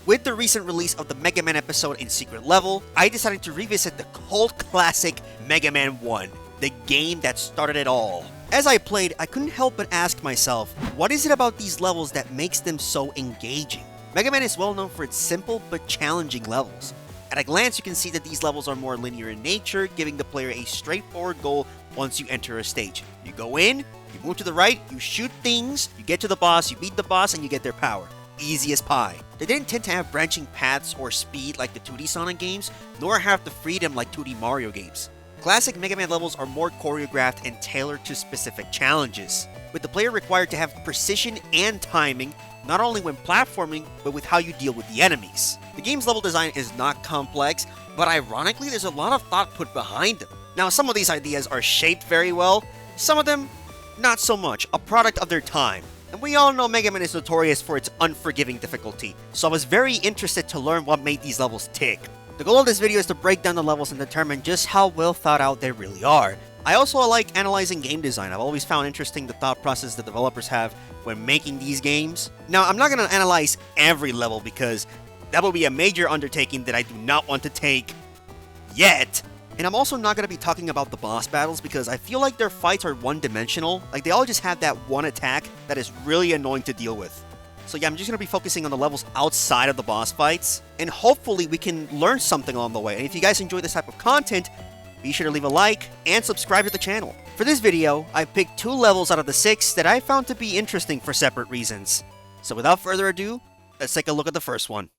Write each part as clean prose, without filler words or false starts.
With the recent release of the Mega Man episode in Secret Level, I decided to revisit the cult classic Mega Man 1, the game that started it all. As I played, I couldn't help but ask myself, what is it about these levels that makes them so engaging? Mega Man is well known for its simple but challenging levels. At a glance, you can see that these levels are more linear in nature, giving the player a straightforward goal once you enter a stage. You go in, you move to the right, you shoot things, you get to the boss, you beat the boss, and you get their power. Easy as pie. They didn't tend to have branching paths or speed like the 2D Sonic games, nor have the freedom like 2D Mario games. Classic Mega Man levels are more choreographed and tailored to specific challenges, with the player required to have precision and timing, not only when platforming, but with how you deal with the enemies. The game's level design is not complex, but ironically there's a lot of thought put behind them. Now, some of these ideas are shaped very well, some of them not so much, a product of their time. And we all know Mega Man is notorious for its unforgiving difficulty, so I was very interested to learn what made these levels tick. The goal of this video is to break down the levels and determine just how well thought out they really are. I also like analyzing game design. I've always found interesting the thought process the developers have when making these games. Now, I'm not going to analyze every level because that would be a major undertaking that I do not want to take yet. And I'm also not going to be talking about the boss battles because I feel like their fights are one-dimensional. Like, they all just have that one attack that is really annoying to deal with. So yeah, I'm just going to be focusing on the levels outside of the boss fights, and hopefully we can learn something along the way. And if you guys enjoy this type of content, be sure to leave a like and subscribe to the channel. For this video, I picked 2 levels out of the 6 that I found to be interesting for separate reasons. So without further ado, let's take a look at the first one.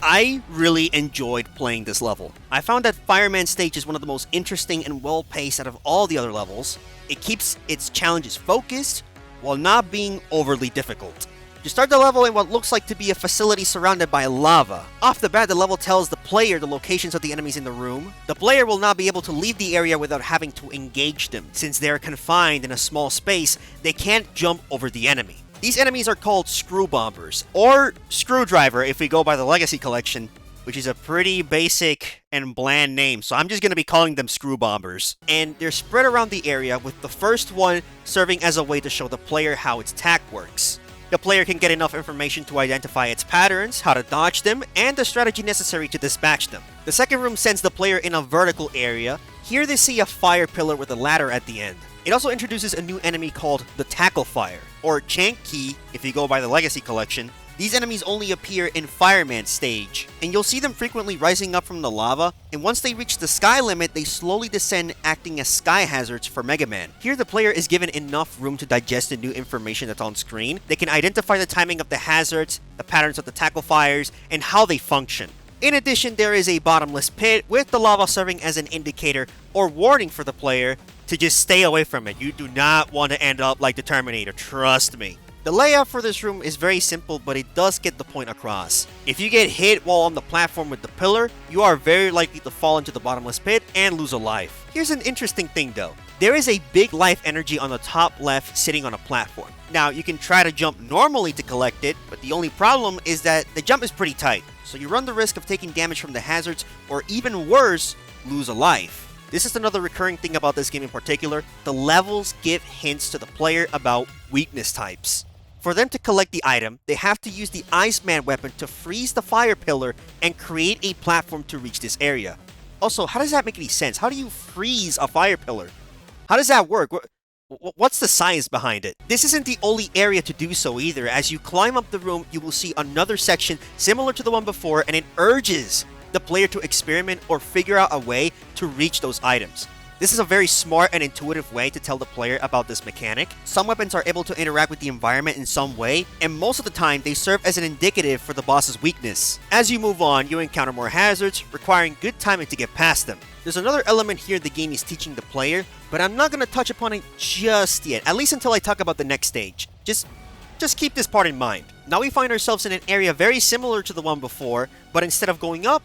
I really enjoyed playing this level. I found that Fireman stage is one of the most interesting and well-paced out of all the other levels. It keeps its challenges focused while not being overly difficult. You start the level in what looks like to be a facility surrounded by lava. Off the bat, the level tells the player the locations of the enemies in the room. The player will not be able to leave the area without having to engage them. Since they are confined in a small space, they can't jump over the enemy. These enemies are called Screw Bombers, or Screwdriver if we go by the Legacy Collection, which is a pretty basic and bland name, so I'm just going to be calling them Screw Bombers. And they're spread around the area, with the first one serving as a way to show the player how its attack works. The player can get enough information to identify its patterns, how to dodge them, and the strategy necessary to dispatch them. The second room sends the player in a vertical area. Here they see a fire pillar with a ladder at the end. It also introduces a new enemy called the Tackle Fire, or Chanki if you go by the Legacy Collection. These enemies only appear in Fireman stage, and you'll see them frequently rising up from the lava, and once they reach the sky limit, they slowly descend, acting as sky hazards for Mega Man. Here the player is given enough room to digest the new information that's on screen. They can identify the timing of the hazards, the patterns of the tackle fires, and how they function. In addition, there is a bottomless pit, with the lava serving as an indicator or warning for the player to just stay away from it. You do not want to end up like the Terminator, trust me. The layout for this room is very simple, but it does get the point across. If you get hit while on the platform with the pillar, you are very likely to fall into the bottomless pit and lose a life. Here's an interesting thing though. There is a big life energy on the top left sitting on a platform. Now, you can try to jump normally to collect it, but the only problem is that the jump is pretty tight, so you run the risk of taking damage from the hazards, or even worse, lose a life. This is another recurring thing about this game in particular. The levels give hints to the player about weakness types. For them to collect the item, they have to use the Iceman weapon to freeze the fire pillar and create a platform to reach this area. Also, how does that make any sense? How do you freeze a fire pillar? How does that work? What's the science behind it? This isn't the only area to do so either. As you climb up the room, you will see another section similar to the one before, and it urges the player to experiment or figure out a way to reach those items. This is a very smart and intuitive way to tell the player about this mechanic. Some weapons are able to interact with the environment in some way, and most of the time they serve as an indicative for the boss's weakness. As you move on, you encounter more hazards, requiring good timing to get past them. There's another element here the game is teaching the player, but I'm not going to touch upon it just yet, at least until I talk about the next stage. Just keep this part in mind. Now we find ourselves in an area very similar to the one before, but instead of going up,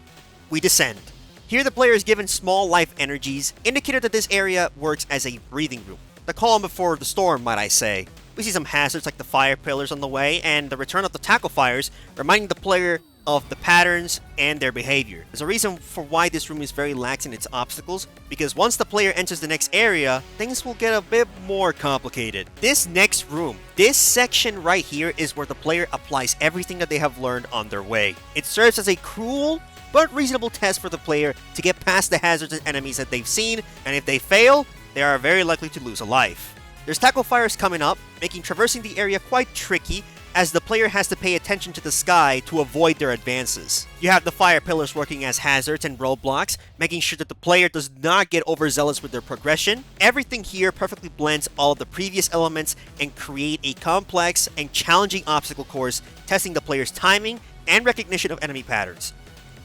we descend. Here the player is given small life energies, indicator that this area works as a breathing room. The calm before the storm, might I say. We see some hazards like the fire pillars on the way, and the return of the tackle fires, reminding the player of the patterns and their behavior. There's a reason for why this room is very lax in its obstacles, because once the player enters the next area, things will get a bit more complicated. This next room, this section right here is where the player applies everything that they have learned on their way. It serves as a cruel but reasonable test for the player to get past the hazards and enemies that they've seen, and if they fail, they are very likely to lose a life. There's tackle fires coming up, making traversing the area quite tricky, as the player has to pay attention to the sky to avoid their advances. You have the fire pillars working as hazards and roadblocks, making sure that the player does not get overzealous with their progression. Everything here perfectly blends all of the previous elements and create a complex and challenging obstacle course, testing the player's timing and recognition of enemy patterns.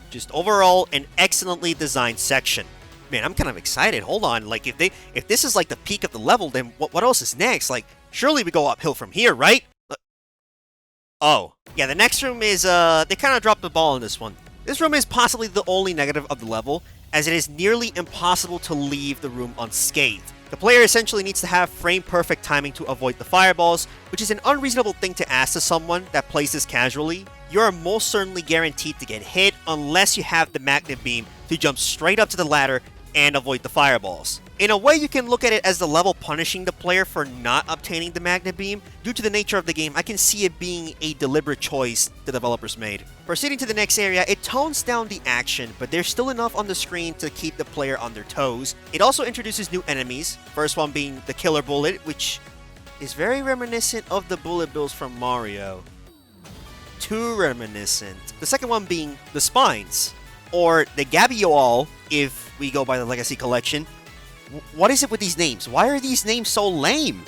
Just overall, an excellently designed section. Man, I'm kind of excited. Hold on, like if this is like the peak of the level, then what else is next? Like, surely we go uphill from here, right? Oh, yeah, the next room is, they kind of dropped the ball on this one. This room is possibly the only negative of the level, as it is nearly impossible to leave the room unscathed. The player essentially needs to have frame-perfect timing to avoid the fireballs, which is an unreasonable thing to ask to someone that plays this casually. You are most certainly guaranteed to get hit unless you have the magnet beam to jump straight up to the ladder and avoid the fireballs. In a way, you can look at it as the level punishing the player for not obtaining the magnet beam. Due to the nature of the game, I can see it being a deliberate choice the developers made. Proceeding to the next area, it tones down the action, but there's still enough on the screen to keep the player on their toes. It also introduces new enemies, first one being the Killer Bullet, which is very reminiscent of the bullet bills from Mario. Too reminiscent. The second one being the Spines, or the Gabioal, if we go by the Legacy Collection. What is it with these names? Why are these names so lame?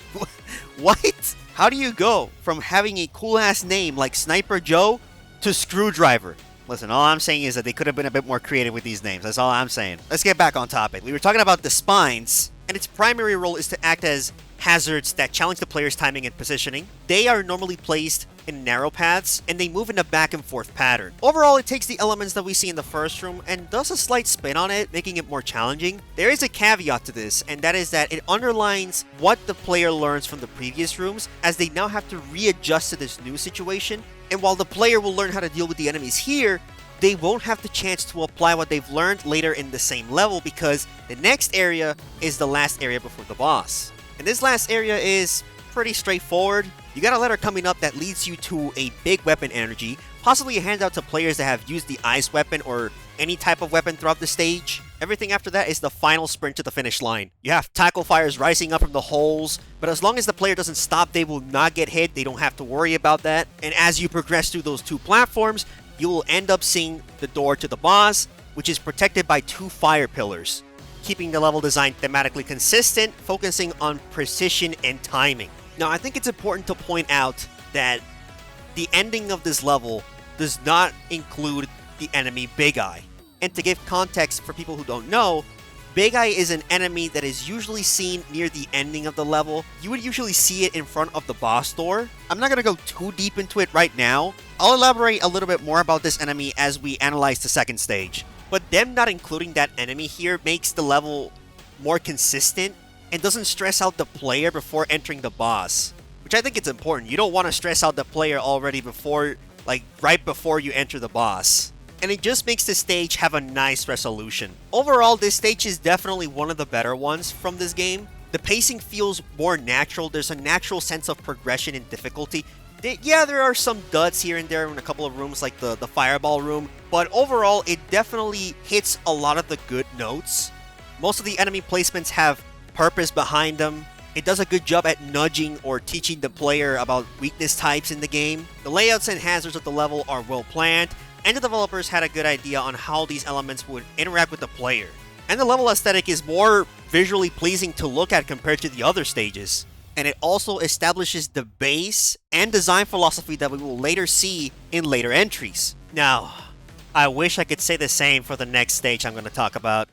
What? How do you go from having a cool-ass name like Sniper Joe to Screwdriver? Listen, all I'm saying is that they could have been a bit more creative with these names. That's all I'm saying. Let's get back on topic. We were talking about the Spines, and its primary role is to act as hazards that challenge the player's timing and positioning. They are normally placed in narrow paths, and they move in a back and forth pattern. Overall, it takes the elements that we see in the first room and does a slight spin on it, making it more challenging. There is a caveat to this, and that is that it underlines what the player learns from the previous rooms, as they now have to readjust to this new situation. And while the player will learn how to deal with the enemies here, they won't have the chance to apply what they've learned later in the same level, because the next area is the last area before the boss. And this last area is pretty straightforward. You got a letter coming up that leads you to a big weapon energy, possibly a handout to players that have used the ice weapon or any type of weapon throughout the stage. Everything after that is the final sprint to the finish line. You have tackle fires rising up from the holes, but as long as the player doesn't stop, they will not get hit. They don't have to worry about that. And as you progress through those two platforms, you will end up seeing the door to the boss, which is protected by two fire pillars, keeping the level design thematically consistent, focusing on precision and timing. Now, I think it's important to point out that the ending of this level does not include the enemy Big Eye. And to give context for people who don't know, Big Eye is an enemy that is usually seen near the ending of the level. You would usually see it in front of the boss door. I'm not going to go too deep into it right now. I'll elaborate a little bit more about this enemy as we analyze the second stage. But them not including that enemy here makes the level more consistent and doesn't stress out the player before entering the boss, which I think it's important. You don't want to stress out the player already before, like, right before you enter the boss. And it just makes the stage have a nice resolution. Overall, this stage is definitely one of the better ones from this game. The pacing feels more natural. There's a natural sense of progression and difficulty. Yeah, there are some duds here and there in a couple of rooms, like the fireball room, but overall, it definitely hits a lot of the good notes. Most of the enemy placements have purpose behind them. It does a good job at nudging or teaching the player about weakness types in the game. The layouts and hazards of the level are well planned, and the developers had a good idea on how these elements would interact with the player. And the level aesthetic is more visually pleasing to look at compared to the other stages. And it also establishes the base and design philosophy that we will later see in later entries. Now, I wish I could say the same for the next stage I'm going to talk about.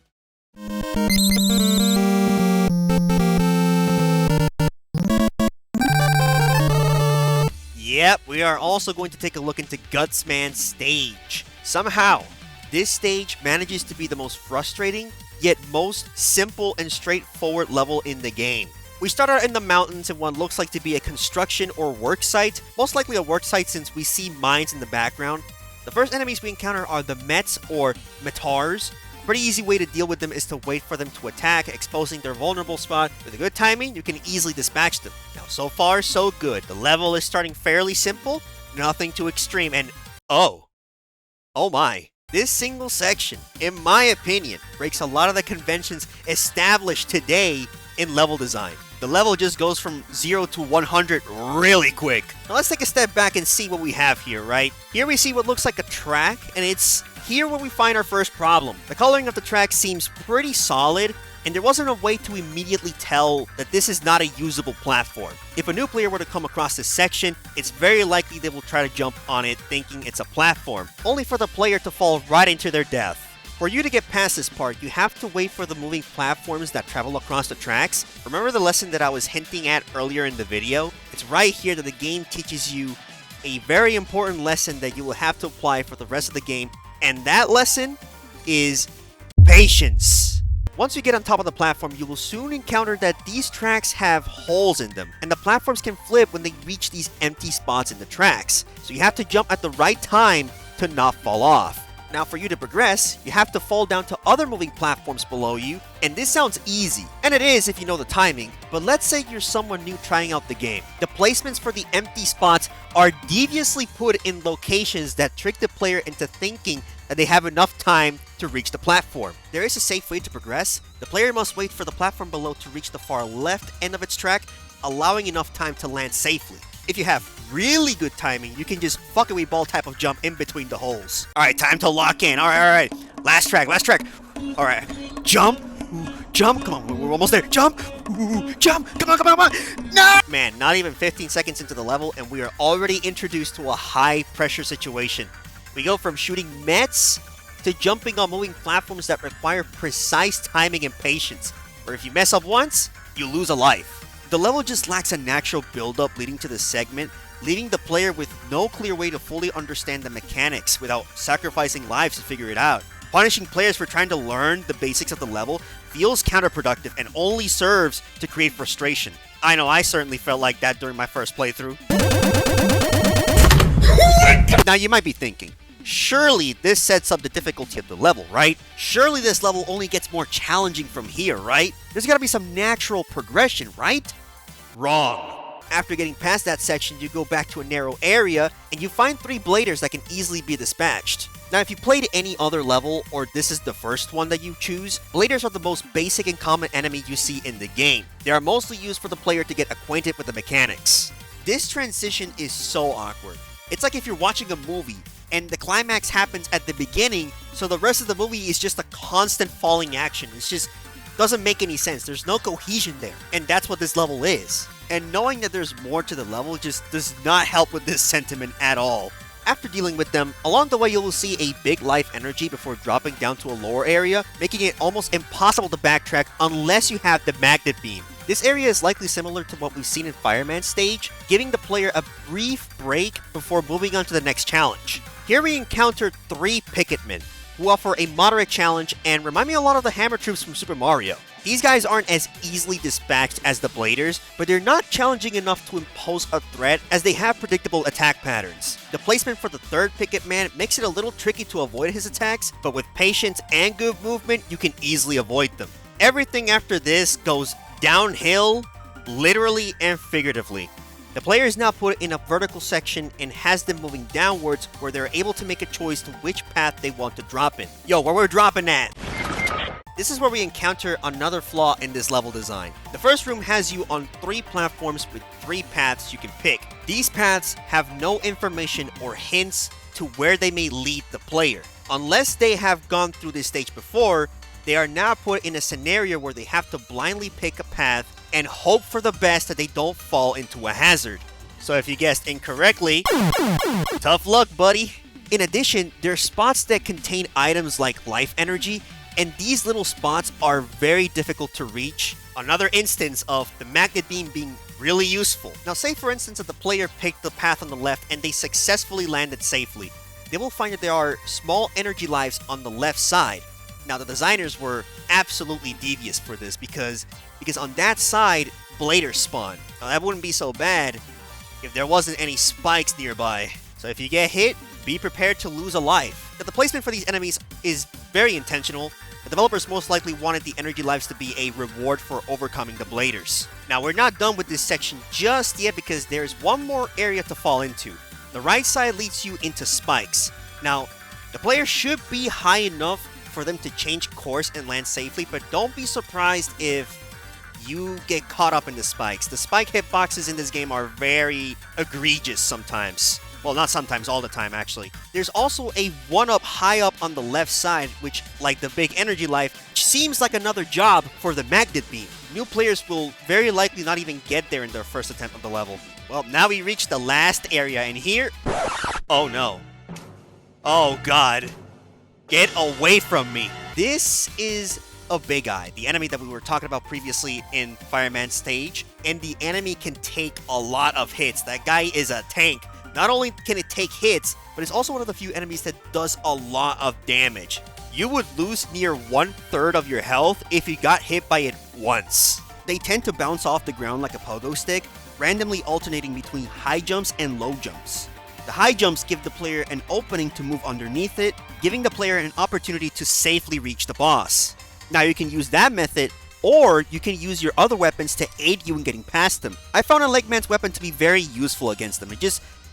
Yep, we are also going to take a look into Gutsman's stage. Somehow, this stage manages to be the most frustrating, yet most simple and straightforward level in the game. We start out in the mountains in what looks like to be a construction or work site, most likely a work site since we see mines in the background. The first enemies we encounter are the Mets or Metars. A pretty easy way to deal with them is to wait for them to attack, exposing their vulnerable spot. With a good timing, you can easily dispatch them. Now, so far, so good. The level is starting fairly simple, nothing too extreme, and oh my. This single section, in my opinion, breaks a lot of the conventions established today in level design. The level just goes from 0 to 100 really quick. Now let's take a step back and see what we have here, right? Here we see what looks like a track, and it's here where we find our first problem. The coloring of the track seems pretty solid, and there wasn't a way to immediately tell that this is not a usable platform. If a new player were to come across this section, it's very likely they will try to jump on it thinking it's a platform, only for the player to fall right into their death. For you to get past this part, you have to wait for the moving platforms that travel across the tracks. Remember the lesson that I was hinting at earlier in the video? It's right here that the game teaches you a very important lesson that you will have to apply for the rest of the game, and that lesson is patience. Once you get on top of the platform, you will soon encounter that these tracks have holes in them, and the platforms can flip when they reach these empty spots in the tracks. So you have to jump at the right time to not fall off. Now for you to progress, you have to fall down to other moving platforms below you, and this sounds easy, and it is if you know the timing, but let's say you're someone new trying out the game. The placements for the empty spots are deviously put in locations that trick the player into thinking that they have enough time to reach the platform. There is a safe way to progress. The player must wait for the platform below to reach the far left end of its track, allowing enough time to land safely. If you have really good timing, you can just fuck away ball type of jump in between the holes. Alright, time to lock in. Alright. Last track. Alright. Jump. Jump. Come on, we're almost there. Jump. Jump. Come on. No! Man, not even 15 seconds into the level, and we are already introduced to a high pressure situation. We go from shooting Mets to jumping on moving platforms that require precise timing and patience, where if you mess up once, you lose a life. The level just lacks a natural build-up leading to this segment, leaving the player with no clear way to fully understand the mechanics without sacrificing lives to figure it out. Punishing players for trying to learn the basics of the level feels counterproductive and only serves to create frustration. I know I certainly felt like that during my first playthrough. Now you might be thinking, surely this sets up the difficulty of the level, right? Surely this level only gets more challenging from here, right? There's gotta be some natural progression, right? Wrong. After getting past that section, you go back to a narrow area, and you find 3 bladers that can easily be dispatched. Now, if you played any other level, or this is the first one that you choose, bladers are the most basic and common enemy you see in the game. They are mostly used for the player to get acquainted with the mechanics. This transition is so awkward. It's like if you're watching a movie, and the climax happens at the beginning, so the rest of the movie is just a constant falling action. It's just doesn't make any sense. There's no cohesion there, and that's what this level is. And knowing that there's more to the level just does not help with this sentiment at all. After dealing with them, along the way you will see a big life energy before dropping down to a lower area, making it almost impossible to backtrack unless you have the magnet beam. This area is likely similar to what we've seen in Fireman's stage, giving the player a brief break before moving on to the next challenge. Here we encounter 3 Picketmen, who offer a moderate challenge and remind me a lot of the Hammer Troops from Super Mario. These guys aren't as easily dispatched as the Bladers, but they're not challenging enough to impose a threat as they have predictable attack patterns. The placement for the 3rd Picket Man makes it a little tricky to avoid his attacks, but with patience and good movement, you can easily avoid them. Everything after this goes downhill, literally and figuratively. The player is now put in a vertical section and has them moving downwards where they're able to make a choice to which path they want to drop in. Yo, where we're dropping at? This is where we encounter another flaw in this level design. The first room has you on 3 platforms with 3 paths you can pick. These paths have no information or hints to where they may lead the player. Unless they have gone through this stage before, they are now put in a scenario where they have to blindly pick a path and hope for the best that they don't fall into a hazard. So if you guessed incorrectly, tough luck, buddy. In addition, there are spots that contain items like life energy, and these little spots are very difficult to reach. Another instance of the magnet beam being really useful. Now say for instance that the player picked the path on the left and they successfully landed safely. They will find that there are small energy lives on the left side. Now the designers were absolutely devious for this because on that side, bladers spawn. Now that wouldn't be so bad if there wasn't any spikes nearby. So if you get hit, Be prepared to lose a life. Now, the placement for these enemies is very intentional. The developers most likely wanted the energy lives to be a reward for overcoming the bladers. Now, we're not done with this section just yet because there's one more area to fall into. The right side leads you into spikes. Now, the player should be high enough for them to change course and land safely, but don't be surprised if you get caught up in the spikes. The spike hitboxes in this game are very egregious sometimes. Well, not sometimes, all the time, actually. There's also a 1-up high up on the left side, which, like the big energy life, seems like another job for the magnet beam. New players will very likely not even get there in their first attempt of the level. Well, now we reach the last area, and here... Oh no. Oh god. Get away from me. This is a Big Eye, the enemy that we were talking about previously in Fireman stage, and the enemy can take a lot of hits. That guy is a tank. Not only can it take hits, but it's also one of the few enemies that does a lot of damage. You would lose near 1/3 of your health if you got hit by it once. They tend to bounce off the ground like a pogo stick, randomly alternating between high jumps and low jumps. The high jumps give the player an opening to move underneath it, giving the player an opportunity to safely reach the boss. Now you can use that method, or you can use your other weapons to aid you in getting past them. I found a Legman's weapon to be very useful against them.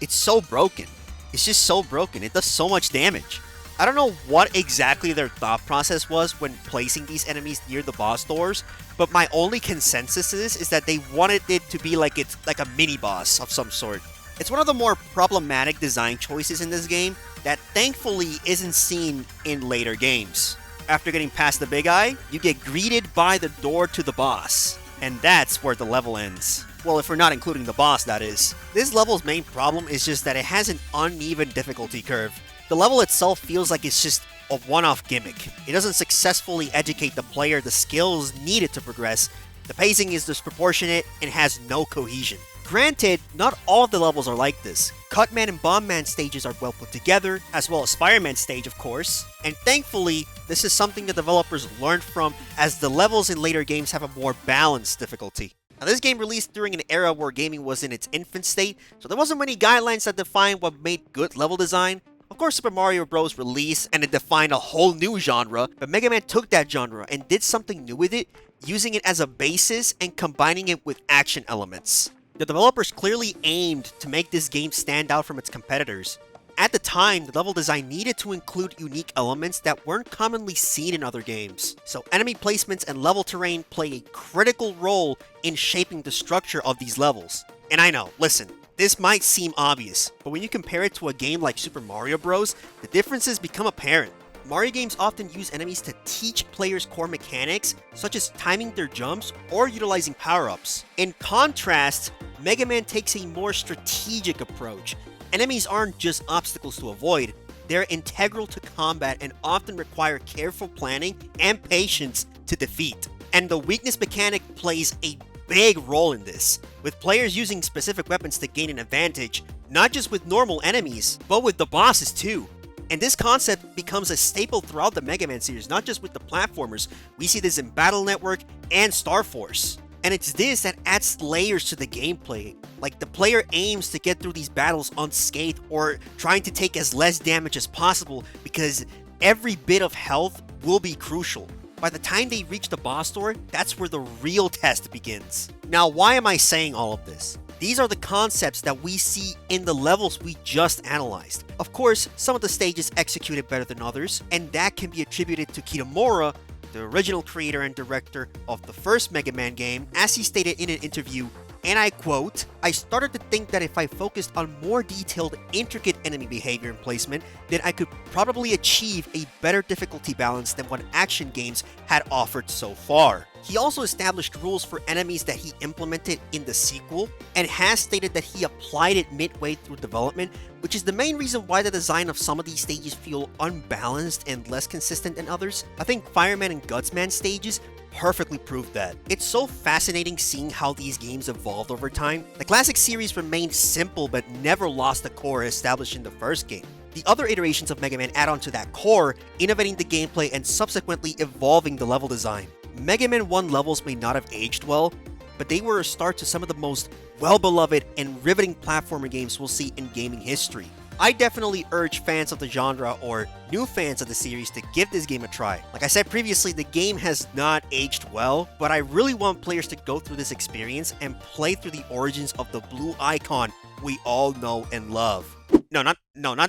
It's so broken. It's just so broken. It does so much damage. I don't know what exactly their thought process was when placing these enemies near the boss doors, but my only consensus is that they wanted it to be like it's like a mini boss of some sort. It's one of the more problematic design choices in this game that thankfully isn't seen in later games. After getting past the Big Eye, you get greeted by the door to the boss, and that's where the level ends. Well, if we're not including the boss, that is. This level's main problem is just that it has an uneven difficulty curve. The level itself feels like it's just a one-off gimmick. It doesn't successfully educate the player the skills needed to progress. The pacing is disproportionate and has no cohesion. Granted, not all of the levels are like this. Cutman and Bombman stages are well put together, as well as Fireman stage, of course. And thankfully, this is something the developers learned from, as the levels in later games have a more balanced difficulty. Now, this game released during an era where gaming was in its infant state, so there wasn't many guidelines that defined what made good level design. Of course, Super Mario Bros. Released and it defined a whole new genre, but Mega Man took that genre and did something new with it, using it as a basis and combining it with action elements. The developers clearly aimed to make this game stand out from its competitors. At the time, the level design needed to include unique elements that weren't commonly seen in other games. So enemy placements and level terrain play a critical role in shaping the structure of these levels. And I know, listen, this might seem obvious, but when you compare it to a game like Super Mario Bros., the differences become apparent. Mario games often use enemies to teach players core mechanics, such as timing their jumps or utilizing power-ups. In contrast, Mega Man takes a more strategic approach. Enemies aren't just obstacles to avoid, they're integral to combat and often require careful planning and patience to defeat. And the weakness mechanic plays a big role in this, with players using specific weapons to gain an advantage, not just with normal enemies, but with the bosses too. And this concept becomes a staple throughout the Mega Man series, not just with the platformers. We see this in Battle Network and Star Force. And it's this that adds layers to the gameplay. Like, the player aims to get through these battles unscathed or trying to take as less damage as possible because every bit of health will be crucial. By the time they reach the boss door, that's where the real test begins. Now, why am I saying all of this? These are the concepts that we see in the levels we just analyzed. Of course, some of the stages executed better than others, and that can be attributed to Kitamura, the original creator and director of the first Mega Man game, as he stated in an interview, and I quote, "I started to think that if I focused on more detailed, intricate enemy behavior and placement, then I could probably achieve a better difficulty balance than what action games had offered so far." He also established rules for enemies that he implemented in the sequel, and has stated that he applied it midway through development, which is the main reason why the design of some of these stages feel unbalanced and less consistent than others. I think Fireman and Gutsman stages perfectly proved that. It's so fascinating seeing how these games evolved over time. The classic series remained simple but never lost the core established in the first game. The other iterations of Mega Man add on to that core, innovating the gameplay and subsequently evolving the level design. Mega Man 1 levels may not have aged well, but they were a start to some of the most well-beloved and riveting platformer games we'll see in gaming history. I definitely urge fans of the genre or new fans of the series to give this game a try. Like I said previously, the game has not aged well, but I really want players to go through this experience and play through the origins of the blue icon we all know and love. No, not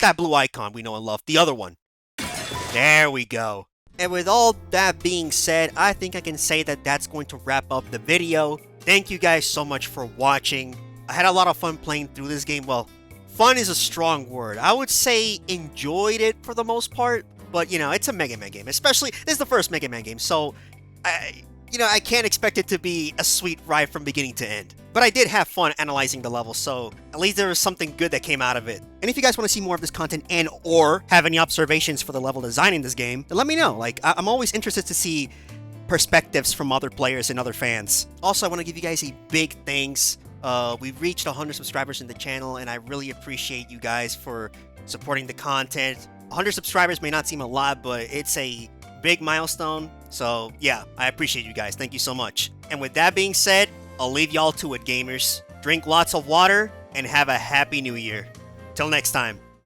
that blue icon we know and love, the other one. There we go. And with all that being said, I think I can say that that's going to wrap up the video. Thank you guys so much for watching. I had a lot of fun playing through this game. Well, fun is a strong word. I would say enjoyed it for the most part, but it's a Mega Man game. Especially, this is the first Mega Man game, so I can't expect it to be a sweet ride from beginning to end. But I did have fun analyzing the level, so at least there was something good that came out of it. And if you guys want to see more of this content and or have any observations for the level design in this game, then let me know. Like, I'm always interested to see perspectives from other players and other fans. Also, I want to give you guys a big thanks. We've reached 100 subscribers in the channel, and I really appreciate you guys for supporting the content. 100 subscribers may not seem a lot, but it's a big milestone. So yeah, I appreciate you guys. Thank you so much. And with that being said, I'll leave y'all to it, gamers. Drink lots of water and have a happy new year. Till next time.